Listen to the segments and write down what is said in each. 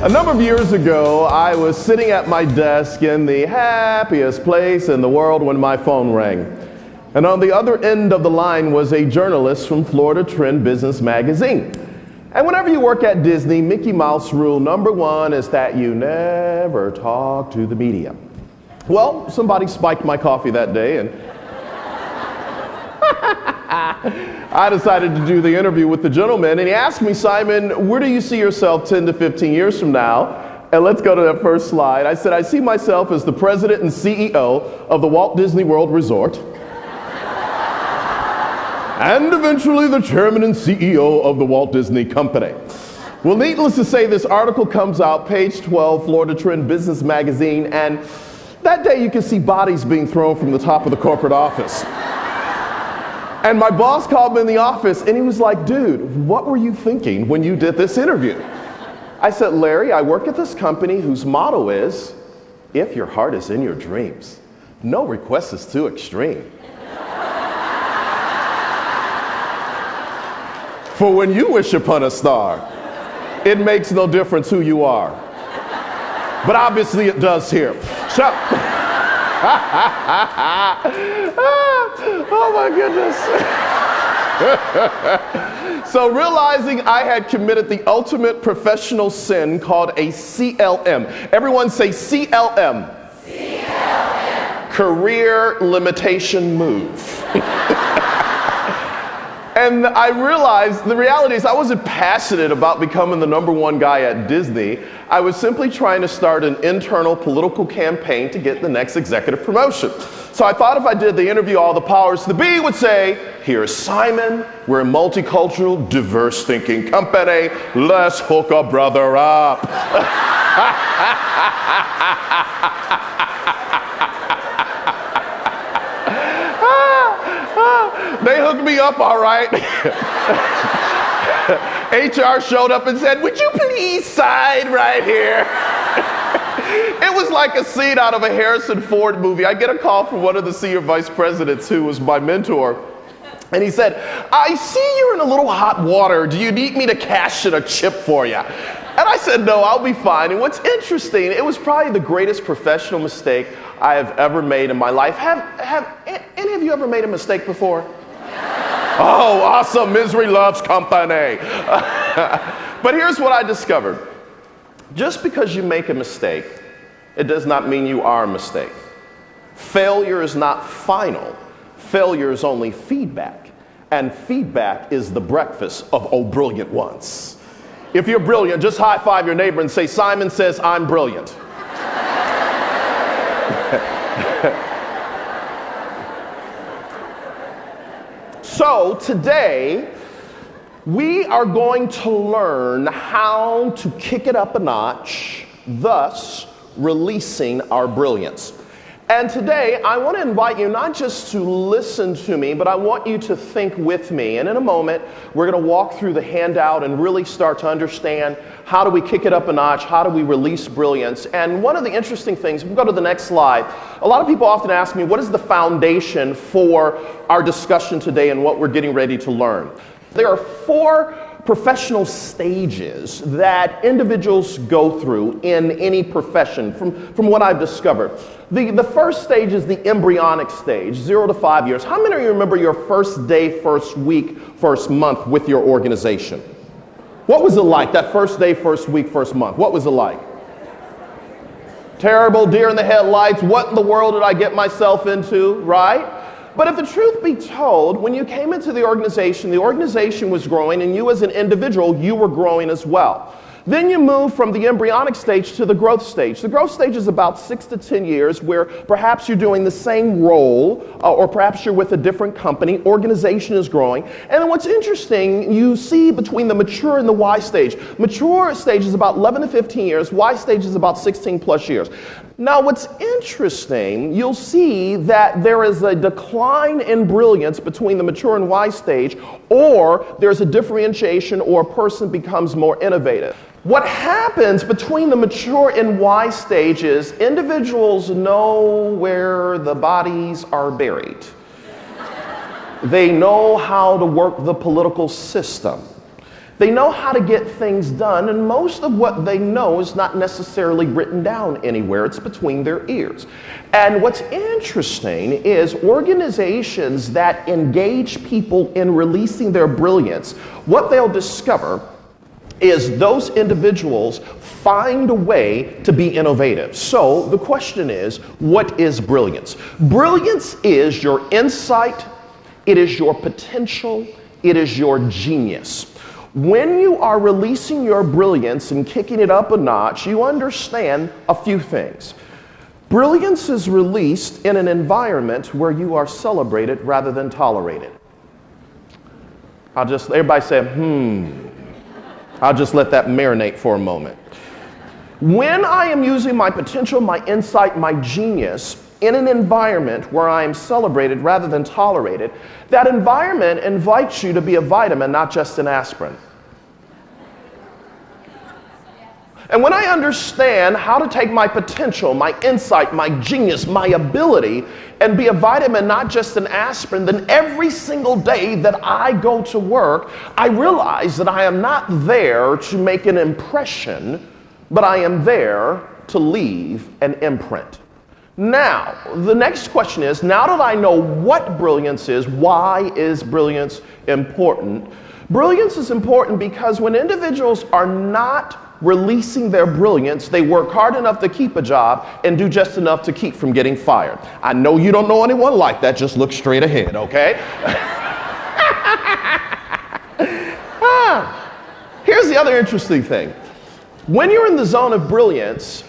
A number of years ago, I was sitting at my desk in the happiest place in the world when my phone rang. And on the other end of the line was a journalist from Florida Trend Business Magazine. And whenever you work at Disney, Mickey Mouse rule number one is that you never talk to the media. Well, somebody spiked my coffee that day, and I decided to do the interview with the gentleman, and he asked me, Simon, where do you see yourself 10 to 15 years from now? And let's go to that first slide. I said, I see myself as the president and CEO of the Walt Disney World Resort, and eventually the chairman and CEO of the Walt Disney Company. Well, needless to say, this article comes out, page 12, Florida Trend Business Magazine, and that day you can see bodies being thrown from the top of the corporate office. And my boss called me in the office and he was like, dude, what were you thinking when you did this interview? I said, Larry, I work at this company whose motto is, if your heart is in your dreams, no request is too extreme. For when you wish upon a star, it makes no difference who you are. But obviously it does here. So, oh my goodness. So realizing I had committed the ultimate professional sin called a CLM. Everyone say CLM. CLM. Career limitation move. And I realized the reality is I wasn't passionate about becoming the number one guy at Disney. I was simply trying to start an internal political campaign to get the next executive promotion. So I thought if I did the interview, all the powers to be would say, here's Simon, we're a multicultural, diverse thinking company, let's hook a brother up. They hooked me up all right. HR showed up and said, would you please sign right here? It was like a scene out of a Harrison Ford movie. I get a call from one of the senior vice presidents who was my mentor. And he said, I see you're in a little hot water. Do you need me to cash in a chip for you? And I said, no, I'll be fine. And what's interesting, it was probably the greatest professional mistake I have ever made in my life. Have any of you ever made a mistake before? Oh, awesome. Misery loves company. But here's what I discovered. Just because you make a mistake, it does not mean you are a mistake. Failure is not final. Failure is only feedback. And feedback is the breakfast of oh brilliant ones. If you're brilliant, just high five your neighbor and say, Simon says I'm brilliant. So today, we are going to learn how to kick it up a notch, thus releasing our brilliance. And today, I want to invite you not just to listen to me, but I want you to think with me. And in a moment, we're going to walk through the handout and really start to understand how do we kick it up a notch, how do we release brilliance. And one of the interesting things, if we go to the next slide, a lot of people often ask me, what is the foundation for our discussion today and what we're getting ready to learn? There are 4 professional stages that individuals go through in any profession, from what I've discovered. The first stage is the embryonic stage, 0 to 5 years. How many of you remember your first day, first week, first month with your organization? What was it like, that first day, first week, first month? What was it like? Terrible, deer in the headlights. What in the world did I get myself into, right? But if the truth be told, when you came into the organization was growing, and you as an individual, you were growing as well. Then you move from the embryonic stage to the growth stage. The growth stage is about 6 to 10 years where perhaps you're doing the same role or perhaps you're with a different company. Organization is growing. And then what's interesting, you see between the mature and the Y stage. Mature stage is about 11 to 15 years. Y stage is about 16 plus years. Now what's interesting, you'll see that there is a decline in brilliance between the mature and Y stage, or there's a differentiation or a person becomes more innovative. What happens between the mature and Y stage is individuals know where the bodies are buried. They know how to work the political system. They know how to get things done, and most of what they know is not necessarily written down anywhere. It's between their ears. And what's interesting is organizations that engage people in releasing their brilliance, what they'll discover is those individuals find a way to be innovative. So the question is, what is brilliance? Brilliance is your insight, it is your potential, it is your genius. When you are releasing your brilliance and kicking it up a notch, you understand a few things. Brilliance is released in an environment where you are celebrated rather than tolerated. Everybody say, I'll just let that marinate for a moment. When I am using my potential, my insight, my genius in an environment where I am celebrated rather than tolerated, that environment invites you to be a vitamin, not just an aspirin. And when I understand how to take my potential, my insight, my genius, my ability, and be a vitamin, not just an aspirin, then every single day that I go to work, I realize that I am not there to make an impression, but I am there to leave an imprint. Now, the next question is, now that I know what brilliance is, why is brilliance important? Brilliance is important because when individuals are not releasing their brilliance, they work hard enough to keep a job and do just enough to keep from getting fired. I know you don't know anyone like that, just look straight ahead, okay? Here's the other interesting thing. When you're in the zone of brilliance,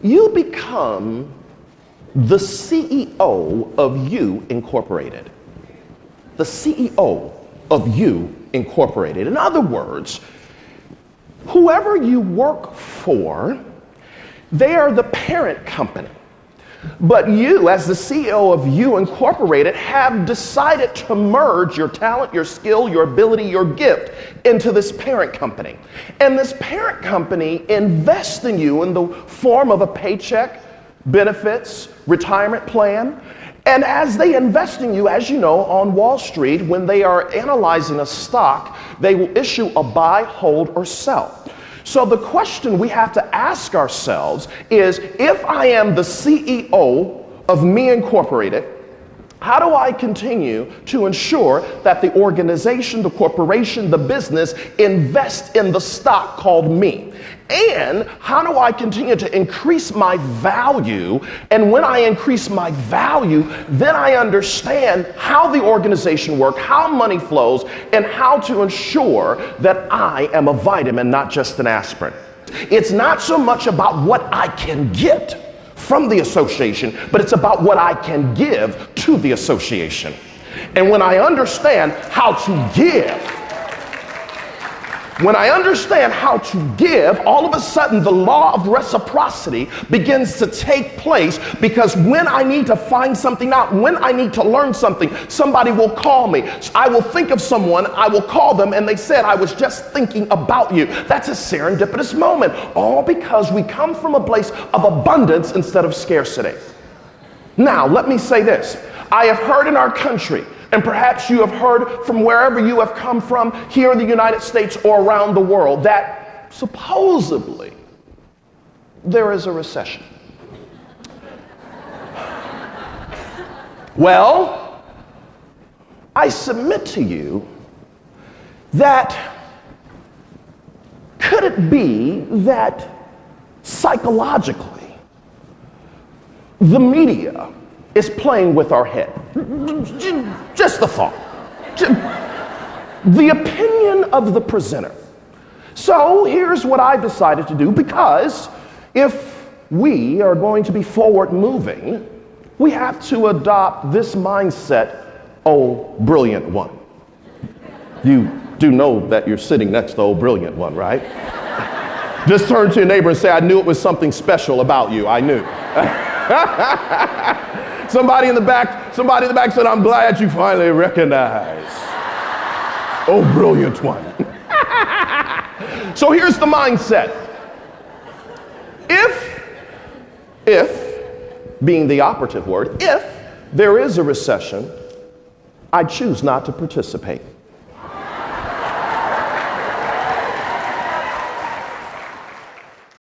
you become the CEO of You Incorporated. The CEO of You Incorporated. In other words, whoever you work for, they are the parent company. But you, as the CEO of You Incorporated, have decided to merge your talent, your skill, your ability, your gift into this parent company. And this parent company invests in you in the form of a paycheck, benefits, retirement plan. And as they invest in you, as you know, on Wall Street, when they are analyzing a stock, they will issue a buy, hold, or sell. So the question we have to ask ourselves is, if I am the CEO of Me Incorporated, how do I continue to ensure that the organization, the corporation, the business invests in the stock called me? And how do I continue to increase my value? And when I increase my value, then I understand how the organization works, how money flows, and how to ensure that I am a vitamin, not just an aspirin. It's not so much about what I can get from the association, but it's about what I can give to the association. And when I understand how to give, all of a sudden the law of reciprocity begins to take place, because when I need to find something out, when I need to learn something, somebody will call me. I will think of someone, I will call them, and they said, I was just thinking about you. That's a serendipitous moment, all because we come from a place of abundance instead of scarcity. Now, let me say this. I have heard in our country, and perhaps you have heard from wherever you have come from, here in the United States or around the world, that supposedly there is a recession. Well, I submit to you that could it be that psychologically the media is playing with our head? Just the thought. The opinion of the presenter. So here's what I decided to do, because if we are going to be forward moving, we have to adopt this mindset, oh, brilliant one. You do know that you're sitting next to oh, brilliant one, right? Just turn to your neighbor and say, I knew it was something special about you. I knew. Somebody in the back said, I'm glad you finally recognize. Oh, brilliant one. So here's the mindset. If, being the operative word, if there is a recession, I choose not to participate.